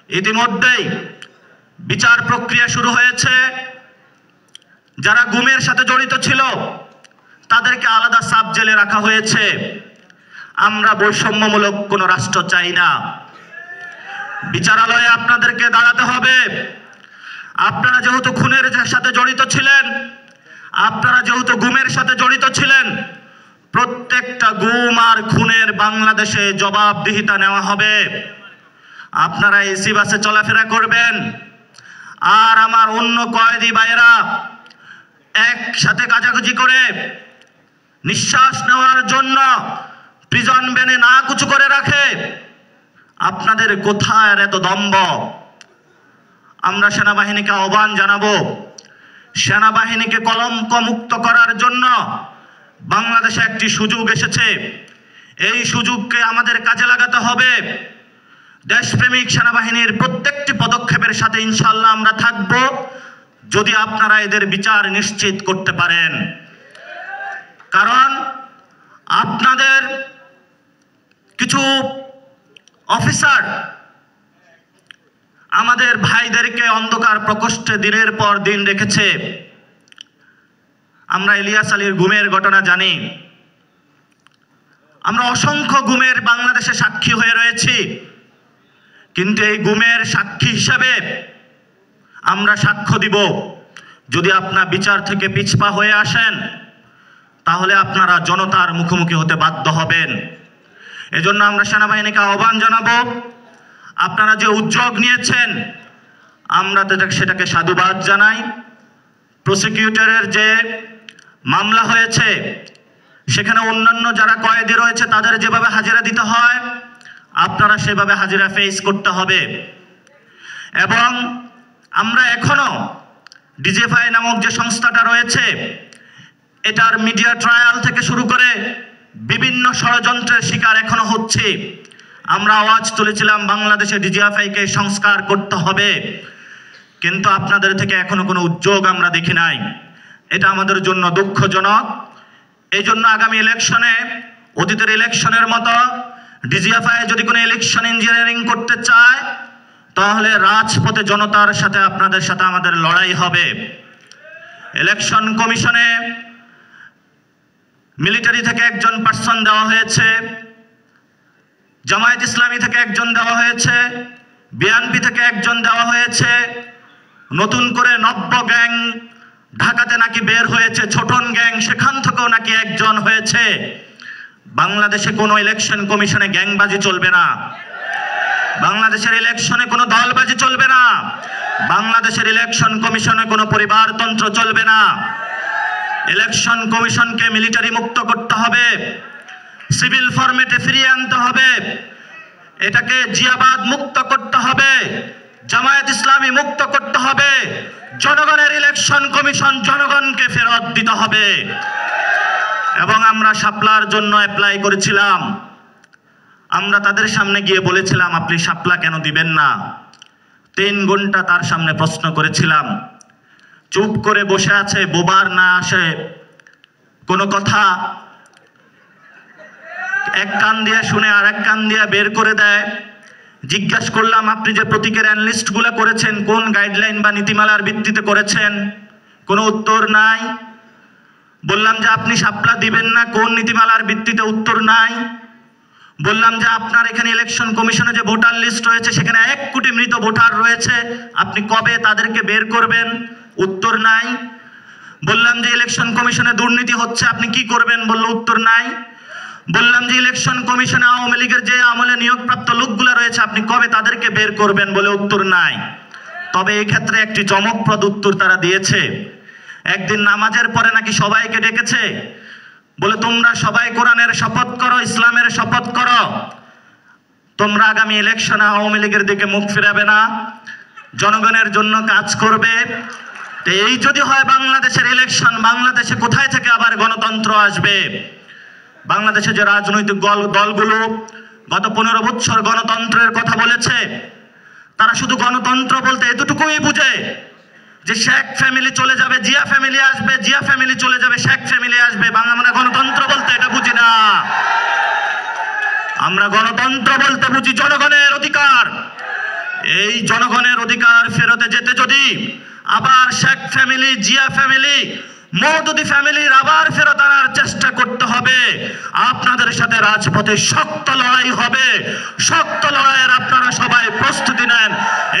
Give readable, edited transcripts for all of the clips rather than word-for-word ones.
ইতিমধ্যেই বিচার প্রক্রিয়া শুরু হয়েছে। যারা গুমের সাথে জড়িত ছিল তাদেরকে আলাদা সাব জেলে রাখা হয়েছে। আমরা বৈষম্যমূলক কোনো রাষ্ট্র চাই না। বিচারালয়ে আপনাদেরকে দাঁড়াতে হবে। আপনারা যেহেতু খুনের সাথে জড়িত ছিলেন, আপনারা যেহেতু গুমের সাথে জড়িত ছিলেন, প্রত্যেকটা গুম আর খুনের বাংলাদেশে জবাবদিহিতা নেওয়া হবে। আপনারা এসি বাসে চলাফেরা করবেন, আর আমার অন্য কয়েদি ভাইয়েরা একসাথে গাজাগুজি করে নিঃশ্বাস নেওয়ার জন্য প্রিজন ভ্যানে না কুচু করে রাখে। আপনাদের কোথায় এত দম্ভ? আমরা সেনাবাহিনীকে আহ্বান জানাবো, সেনাবাহিনীকে কলঙ্ক মুক্ত করার জন্য বাংলাদেশে একটি সুযোগ এসেছে। এই সুযোগকে আমাদের কাজে লাগাতে হবে। দেশপ্রেমিক সেনাবাহিনীর প্রত্যেকটি পদক্ষেপের সাথে ইনশাআল্লাহ আমরা থাকব, যদি আপনারা এদের বিচার নিশ্চিত করতে পারেন। কারণ আপনাদের কিছু অফিসার আমাদের ভাইদেরকে অন্ধকার প্রকোষ্ঠে দিনের পর দিন রেখেছে। আমরা ইলিয়াস আলীর গুমের ঘটনা জানি। আমরা অসংখ্য গুমের বাংলাদেশে সাক্ষী হয়ে রয়েছি, কিন্তু এই গুমের সাক্ষী হিসাবে আমরা সাক্ষ্য দিব। যদি আপনার বিচার থেকে পিছপা হয়ে আসেন, তাহলে আপনারা জনতার মুখোমুখি হতে বাধ্য হবেন। এজন্য আমরা সেনাবাহিনীকে আহ্বান জানাবো, আপনারা যে উদ্যোগ নিয়েছেন আমরা সেটাকে সাধুবাদ জানাই। প্রসিকিউটরের যে মামলা হয়েছে সেখানে অন্যান্য যারা কয়েদি রয়েছে তাদের যেভাবে হাজিরা দিতে হয় আপনারা সেভাবে হাজিরা ফেস করতে হবে। এবং আমরা এখনো ডিজিএফআই নামক যে সংস্থাটা রয়েছে, এটার মিডিয়া ট্রায়াল থেকে শুরু করে বিভিন্ন ষড়যন্ত্রের শিকার এখনো হচ্ছে। আমরা আওয়াজ তুলেছিলাম বাংলাদেশে ডিজিএফআইকে সংস্কার করতে হবে, কিন্তু আপনাদের থেকে এখনো কোনো উদ্যোগ আমরা দেখি নাই। এটা আমাদের জন্য দুঃখজনক। এই জন্য আগামী ইলেকশনে, অতীতের ইলেকশনের মতো ডিজিএফআই যদি কোনো ইলেকশন ইঞ্জিনিয়ারিং করতে চায়, তাহলে রাজপথে জনতার সাথে আপনাদের সাথে আমাদের লড়াই হবে। ইলেকশন কমিশনে মিলিটারি থেকে একজন পার্সন দেওয়া হয়েছে, জামায়াত ইসলামী থেকে একজন দেওয়া হয়েছে, বিএনপি থেকে একজন দেওয়া হয়েছে, নতুন করে নব্য গ্যাং ঢাকাতে নাকি বের হয়েছে, ছোটন গ্যাং, সেখান থেকেও নাকি একজন হয়েছে। বাংলাদেশে কোনো ইলেকশন কমিশনে গ্যাংবাজি চলবে না। বাংলাদেশের ইলেকশনে কোনো দলবাজি চলবে না। বাংলাদেশের ইলেকশন কমিশনে কোনো পরিবারতন্ত্র চলবে না। ইলেকশন কমিশনকে মিলিটারি মুক্ত করতে হবে, সিভিল ফরম্যাটে ফিরিয়ে আনতে হবে, এটাকে জিয়াবাদ মুক্ত করতে হবে, জামায়াত ইসলামী মুক্ত করতে হবে। জনগণের ইলেকশন কমিশন জনগণকে ফেরত দিতে হবে। এবং আমরা শাপলার জন্য অ্যাপ্লাই করেছিলাম। আমরা তাদের সামনে গিয়ে বলেছিলাম আপনি শাপলা কেন দিবেন না। 3 ঘন্টা তার সামনে প্রশ্ন করেছিলাম। চুপ করে বসে আছে, বোবার না আসে কোনো কথা, এক কান দিয়ে শুনে আর এক কান দিয়ে বের করে দেয়। জিজ্ঞাসা করলাম আপনি যে প্রতীকের অ্যানালিস্টগুলো করেছেন কোন গাইডলাইন বা নীতিমালার ভিত্তিতে করেছেন? কোনো উত্তর নাই। বললাম যে আপনি শাপলা দিবেন না কোন নীতিমালার ভিত্তিতে? উত্তর নাই। বললাম যে আপনার এখানে ইলেকশন কমিশনে যে ভোটার লিস্ট রয়েছে সেখানে 1 কোটি মৃত ভোটার রয়েছে, আপনি কবে তাদেরকে বের করবেন? উত্তর নাই। বললাম যে ইলেকশন কমিশনে দুর্নীতি হচ্ছে, আপনি কি করবেন? বলল উত্তর নাই। বললাম যে ইলেকশন কমিশনে আওয়ামী লীগের যে আমলে নিয়োগপ্রাপ্ত লোকগুলো রয়েছে আপনি কবে তাদেরকে বের করবেন? বলে উত্তর নাই। তবে এই ক্ষেত্রে একটি চমকপ্রদ উত্তর তারা দিয়েছে। একদিন নামাজের পরে নাকি সবাইকে ডেকেছে, বলে তোমরা সবাই কোরআনের শপথ করো, ইসলামের শপথ করো, তোমরা আগামী ইলেকশনে আওয়ামী লীগের দিকে মুখ ফিরাবে না, জনগণের জন্য কাজ করবে। তো এই যদি হয় বাংলাদেশের ইলেকশন, বাংলাদেশে কোথায় থেকে আবার গণতন্ত্র আসবে? বাংলাদেশে যে রাজনৈতিক দলগুলো গত 15 বছর গণতন্ত্রের কথা বলেছে, তারা শুধু গণতন্ত্র বলতে এতটুকুই বুঝে যে শেখ ফ্যামিলি চলে যাবে, জিয়া ফ্যামিলি আসবে, জিয়া ফ্যামিলি চলে যাবে, শেখ ফ্যামিলি আসবে। আমরা গণতন্ত্র বলতে এটা বুঝি না। আমরা গণতন্ত্র বলতে বুঝি জনগণের অধিকার। এই জনগণের অধিকার ফেরতে যেতে যদি আবার শেখ ফ্যামিলি, জিয়া ফ্যামিলি, মওদুদি ফ্যামিলির আবার ফেরত আনার চেষ্টা করতে হবে। আপনাদের সাথে রাজপথে শক্ত লড়াই হবে। শক্ত লড়াইয়ের আপনারা সবাই প্রস্তুতি নেন।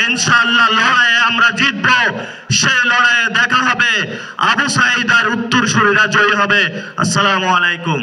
ইনশাআল্লাহ লড়াইয়ে আমরা জিতবো। সেই লড়াইয়ে দেখা হবে, আবু সাঈদ আর উত্তরসূরিরা জয়ী হবে। আসসালামু আলাইকুম।